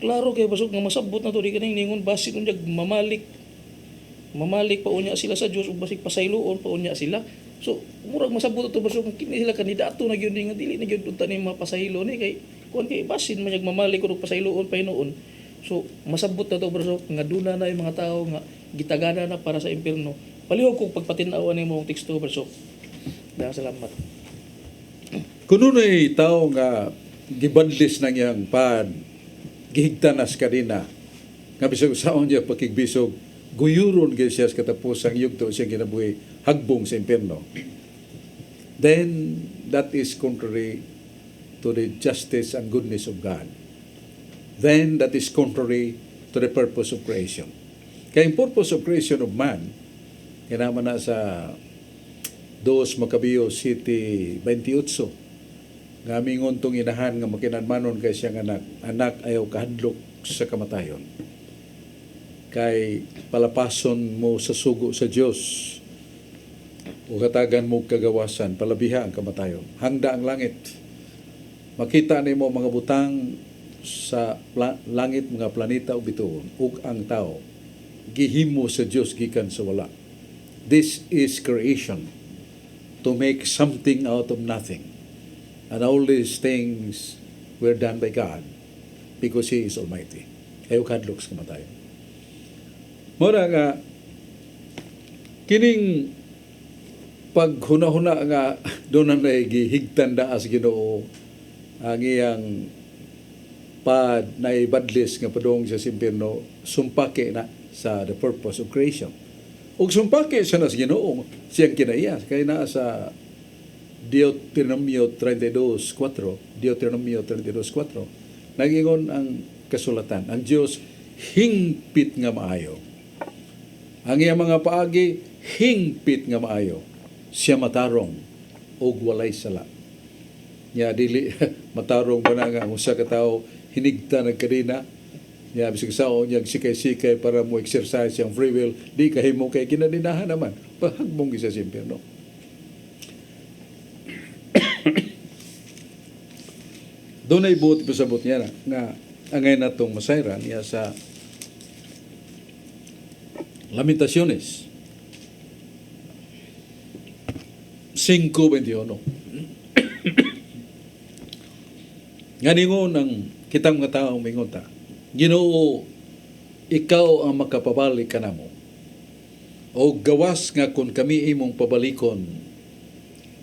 klaro kay basok nga masabot na to di kaning ningon basin unyag mamalik paunya sila sa Dios ug basig pasayloon paunya sila. So murag masabot to basok kini sila kandidato na gyud nga dili na gyud unta ni mapasaylo ni kay kun kay basin man mamalik ug pasayloon pa hinuon. So masabot na to basok nga duna na yung mga tawo nga gitagana na para sa impierno. Palihog kog pagpatin-awan nimo ang teksto basok. Salamat. Kuno na'y tao nga gibandlis ng iyang pad, gihigtanas kanina, nga bisog saon niya pakigbisog, guyuron kay siya sa katapusang yugto siya ginabuhi hagbong sa impierno. Then, that is contrary to the justice and goodness of God. Then, that is contrary to the purpose of creation. Kaya yung purpose of creation of man, kinaman na sa 2 Macabeo City 28 nga mingon tong inahan nga makinanmanon kay siyang anak ayaw kahadlok sa kamatayon kay palapason mo sa sugo sa Dios o katagan mo kagawasan palabiha ang kamatayon hangda ang langit makita nimo mga butang sa langit mga planeta ug bituon ug ang tao gihimo sa Dios gikan sa wala. This is creation, to make something out of nothing. And all these things were done by God because He is Almighty. Ayaw kadlok sa kamatayon. Mura nga, kining paghuna-huna nga doon na gihigtan daas Ginoo ang iyang pad na ibadlis nga padong sa impierno sumpake na sa the purpose of creation. Ug sumpake siya na sa Ginoo siyang kinaiya kay naa sa Deuteronomio 32:4 nagingon ang kasulatan ang Dios hingpit nga maayo ang iyang mga paagi hingpit nga maayo siya matarong og walay sala nya dili matarong ba na nga usa ka tawo hinigta nagkadina nya bisig sao nya sikay-sikay para mo exercise ang free will di kahimo kay kinadinahan naman pahagbong gisa sa impierno. Doon ay buot pasabot niya na angay na itong masayran niya sa Lamentaciones 5:21 nga ningon ang kitang mga taong mingon ta Ginoo, ikaw ang makapabalik ka namo. O gawas nga kung kami imong pabalikon,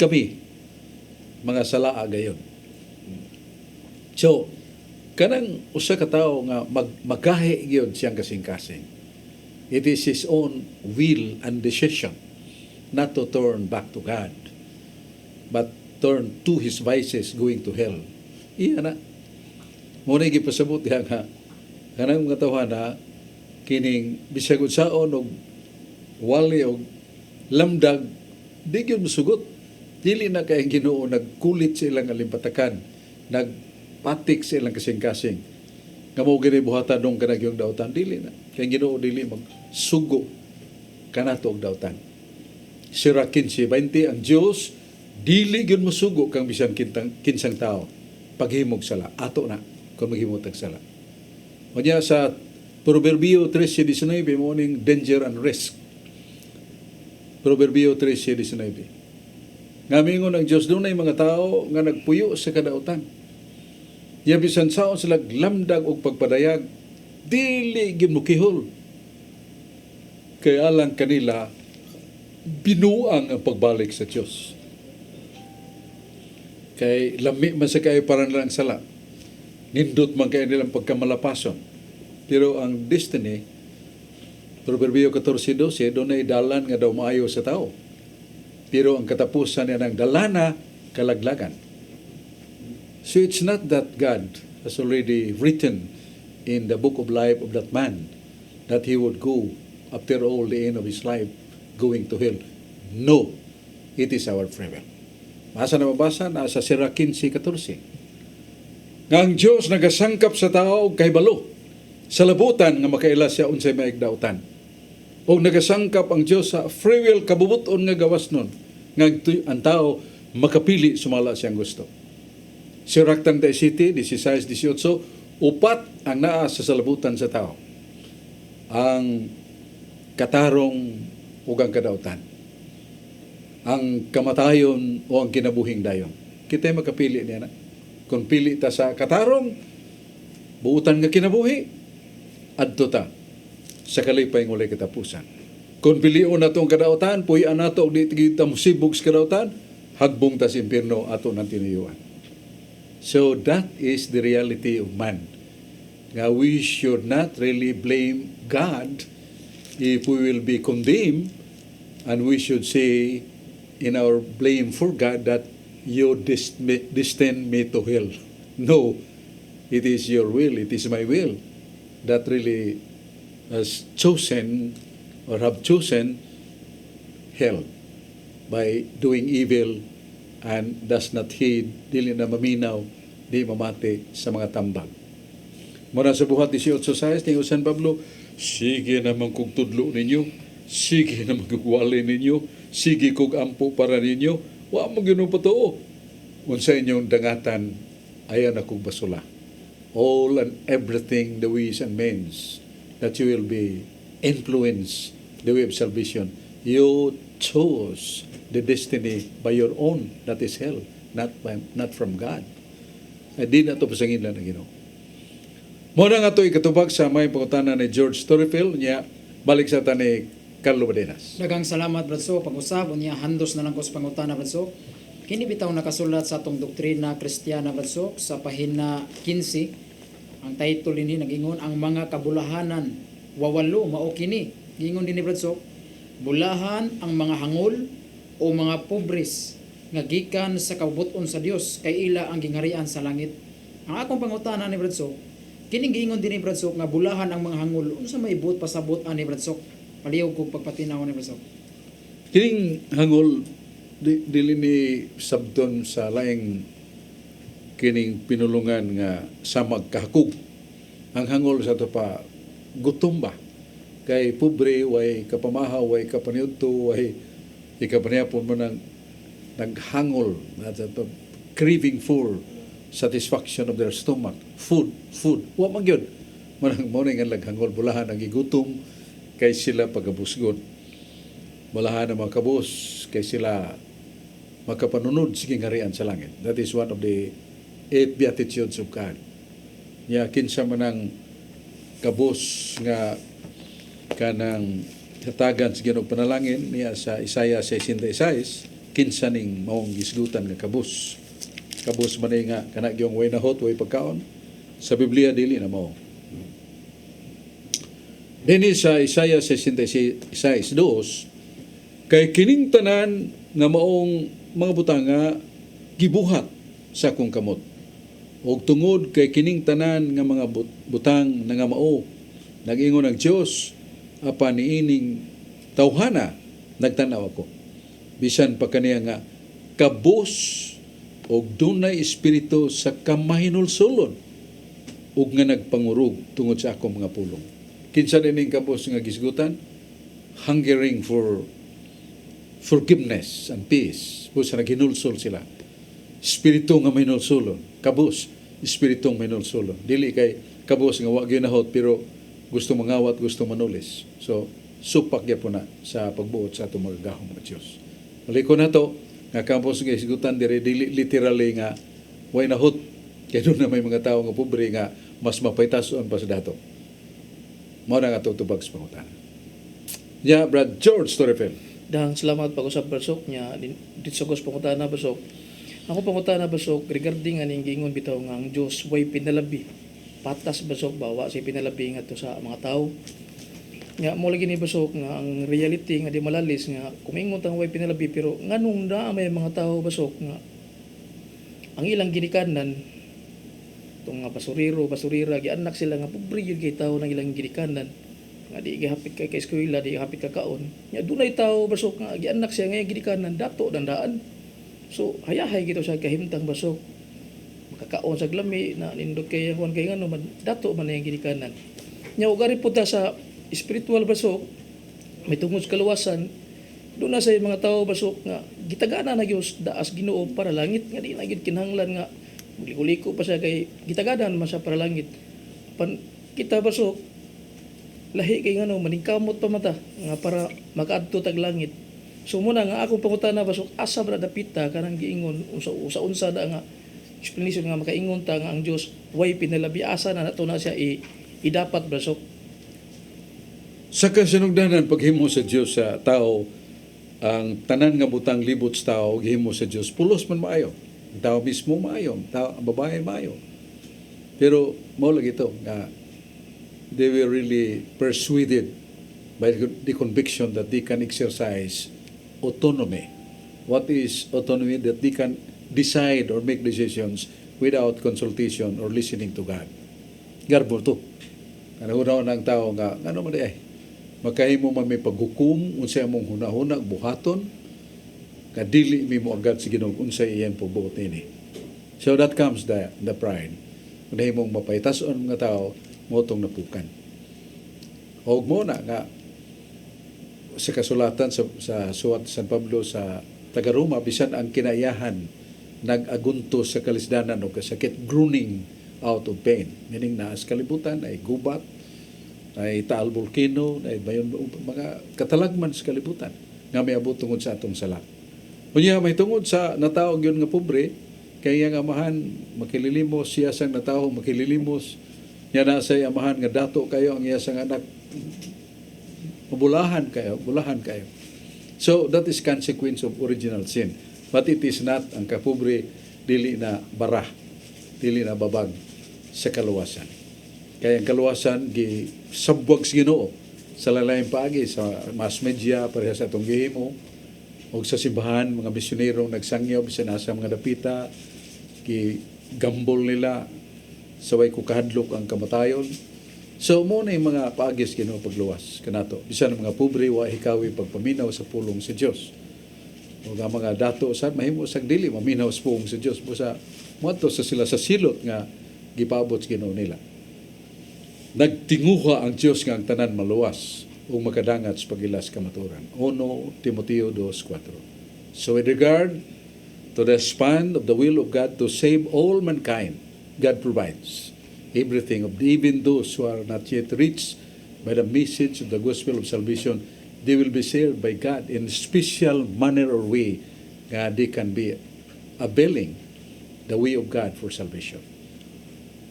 kami, mga salaa gayon. So, kanang usa ka tawo nga magahi gyud siyang kasing-kasing. It is his own will and decision not to turn back to God, but turn to his vices going to hell. Iya na. Muna gipasabot diha nga kanang mga tawhana kining bisag unsaon og wali og lamdag di gyud mosugot. Dili na kay ang Ginoo nagkulit sa ilang alimpatakan, nagpatik sa ilang kasing-kasing. Nga mo gini buhatan dong kanang yung dautan, dili na. Kay ang Ginoo dili magsugo kanato og dautan. Sira 15:20 ang Dios dili gyud mosugo kang bisan kinsang tao paghimog sala. Ato na kung maghimog tag sala. Unya sa Proverbio 13:19 mo ning danger and risk. Proverbio 13:19. Nga mingon ang Dios dunay mga tao nga nagpuyo sa kadautan. Ya bisan saon sila lamdag og pagpadayag, dili gyud mukihol. Kay alang kanila binuang ang pagbalik sa Dios. Kay lami man sa kayo parang lang sala. Nindot man kayo nilang pagkamalapason. Pero ang destiny, Proverbio 14:12, doon ay dalan nga daw maayo sa tao. Pero ang katapusan niya ng dalana, kalaglagan. So it's not that God has already written in the book of life of that man that he would go after all the end of his life going to hell. No, it is our free will. Masa na mabasa, nasa Sira 15:14. Nga ang Diyos nagasangkap sa tao kay balo, sa labutan nga makaila siya unsay maigdautan. O nagasangkap ang Diyos sa free will kabubuton nga gawas nun, nga ang tao makapili sumala siyang gusto. Sira 16:18, upat ang naa sa salabutan sa tao. Ang katarong ug ang kadautan. Ang kamatayon o ang kinabuhing dayon. Kita makapili niya na. Kung pili ta sa katarong, buutan nga kinabuhi, adto ta sa kalipay ng ulay katapusan. Kung pilion na itong kadautan, puyan na ito, di kita musibog sa kadautan, hagbong ta sa impirno ato ng tinuyuan. So that is the reality of man. Now we should not really blame God if we will be condemned, and we should say in our blame for God that you destined me to hell. No, it is your will, it is my will that really has chosen or have chosen hell by doing evil and does not heed, dili na maminaw, di mamati sa mga tambag. Muna sa buhat 18:6 ni San Pablo, sige naman kong tudlo ninyo, sige naman kong wali ninyo, sige kong ampo para ninyo, wa mo ginong patoo. Unsa inyong dangatan, ayan akong basula. All and everything, the ways and means that you will be influenced the way of salvation. You chose the destiny by your own, that is hell, not from God. Di na ito pasangilan ng Ginoo. Muna nga ito ikatubag sa may pangutanan ni George Torrefeld, niya balik sa ni Carlo Badenas. Dagang salamat, Bradso. Pag-usap, unya handos na lang ko sa pangutana, Bradso. Kini bitaw nakasulat sa atong doktrina Kristiyana, Bradso, sa pahina 15. Ang title ini nagingon, ang mga kabulahanan, wawalo, mao kini. Gingon din ni Bradso, bulahan ang mga hangol o mga pobres nga gikan sa kabubuton sa Dios kay ila ang gingharian sa langit. Ang akong pangutana ni Bradso, kining giingon din ni Bradso nga bulahan ang mga hangol, unsa maibot pasabot ani Bradso? Palihog ko pagpatinaw ni Bradso. Kining hangol dili ni sabton sa laing kining pinulungan nga samag kahakog. Ang hangol sa to pa gutom ba? Kay pobre, way kapamahaw, way kapaniudto, way ikapaniyapon mo ng naghangol, craving for satisfaction of their stomach. Food. Wa man yun. Mo nga naghangol, bulahan ang igutom, kay sila pagabusgon. Bulahan ang mga kabus, kay sila makapanunod sa harian sa langit. That is one of the 8 beatitudes of God. Ya kinsa man ang kabus nga kanang hatagan sa Ginoo panalangin niya sa Isaiah 66, kinsa ning maong gisgutan nga kabus. Kabus man nga kana gyung way nahot, way pagkaon. Sa Biblia dili na mao. Dinhi sa Isaiah 66:2, kay kining tanan nga maong mga butanga gibuhat sa akong kamot. Og tungod kay kining tanan nga mga butang nga mao, nag-ingon ang Dios apan niining tawhana nagtanaw ako. Bisan pa kaniya nga kabus og dunay espiritu sa kamahinulsulon ug nga nagpangurog tungod sa akong mga pulong. Kinsa dining kabus nga gisgutan? Hungering for forgiveness and peace. Kung sa naghinulsol sila. Espiritu nga mahinulsulon. Kabus, espiritu nga mahinulsulon. Dili kay kabus nga wa ginahot pero gusto mangawat, gusto manulis. So, supak ya po na sa pagbuot sa atong mga gahom nga Diyos. Maliko na to, nga kabus nga isgutan diri dili literally nga way nahot. Kaya doon na may mga tao nga pobre nga mas mapaytason pa sa dato. Mao na nga ito tubag sa pangutan. Ya, Brad George Torrefel. Dahang salamat pag-usap Basok niya dito sa pangutana Basok. Ako pangutana Basok regarding aning gingon bitaw nga ang Dios way pinalabi. Patas Basok bawa si pinalabi nga to sa mga tao. Nga mo lagi ni Basok nga ang reality nga di malalis nga kumingon tang way pinalabi pero nganong na may mga tao Basok nga ang ilang ginikanan tong nga basurira gianak sila nga pobre gyud kay tao nang ilang ginikanan nga di gihapit kay eskwela di gihapit ka kaon nya dunay tao Basok nga gianak siya nga ginikanan dato dandaan. So, hayahay gito sa kahimtang Basok. Makakaon sa glami na nindot kay huwan kay ngano man dato man yang ginikanan. Nya ugari po ta sa spiritual Basok, may tungod sa kaluwasan, doon na sa mga tao Basok nga gitagana na Dios daas Ginoo para langit nga di na gid kinahanglan nga liko pa siya kay gitagadan man sa para langit. Pan kita Basok lahi kay ngano maningkamot pa mata nga para makaadto tag langit. So muna nga akong pangutana Basok asa ba dapita kanang giingon unsa da nga explanation nga makaingon ta nga ang Dios way pinalabi asa na nato na siya idapat Basok. Sa kasinugdanan paghimo sa Dios sa tao ang tanan nga butang libot sa tao gihimo sa Dios pulos man maayo. Ang tao mismo maayo, ang babae maayo. Pero mao lagi ito nga they were really persuaded by the conviction that they can exercise autonomy. What is autonomy? That they can decide or make decisions without consultation or listening to God. Garbo to. Kanahuna ng tao nga, ano man makahimo man may paghukom, unsay among hunahuna, buhaton, kadili mi mo agad sa Ginoo unsay iyang pagbuot ini. So that comes the pride. Kung himong mapaytason mga tao, motong napukan. Og mo na nga, sa kasulatan sa suwat San Pablo sa taga-Roma, bisan ang kinaiyahan nag-agunto sa kalisdanan o kasakit, groaning out of pain. Meaning na sa kalibutan ay gubat, ay taal volcano, ay bayon, mga katalagman sa kalibutan nga may abot tungod sa atong sala. Kunya may tungod sa nataog yun nga pobre, kaya nga amahan makililimos, siya sang nataog makililimos, niya na say amahan nga dato kayo ang iya sang anak bulahan kayo. So, that is consequence of original sin. But it is not ang kapobre dili na bara, dili na babag sa kaluwasan. Kaya ang kaluwasan, sabwag sa Ginoo sa lalayang paagi, sa mass media, pareha sa itong gihimo, o sa simbahan, mga misyonero nagsangyaw, bisa nasa mga dapita, gambol nila, saway kukahadlok ang kamatayon. So, muna yung mga paagis Ginoo pagluwas kanato. Bisan mga pobre wa hikawi pagpaminaw sa pulong sa Dios. O nga mga dato sad mahimo sang dili maminaw sa pulong sa Dios busa moadto sa sila sa silot nga gipabot sa Ginoo nila. Nagtinguha ang Dios nga ang tanan maluwas ug makadangat sa pagilas kamaturan. 1 Timoteo 2:4. So with regard to the span of the will of God to save all mankind, God provides everything, of even those who are not yet reached by the message of the gospel of salvation, they will be saved by God in a special manner or way. God, they can be availing the way of God for salvation.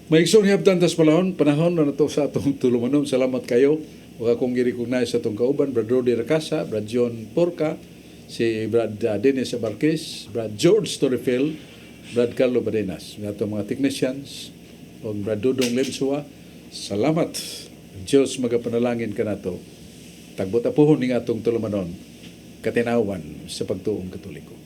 May iksong hiyabdan tas panahon na nato sa atong tulumanon. Salamat kayo. Huwag akong i-recognize sa atong kauban, Brad Rodi Racasa, Brad John Porca, si Brad Dennis Abarquez, Brad George Torrefel, Brad Carlo Badenas, ng atong mga technicians, o Brad Dudong Lensua. Salamat. Diyos magapanalangin ka nato. Tagbot apuhon ng atong tulumanon, katinawan sa pagtuong Katoliko.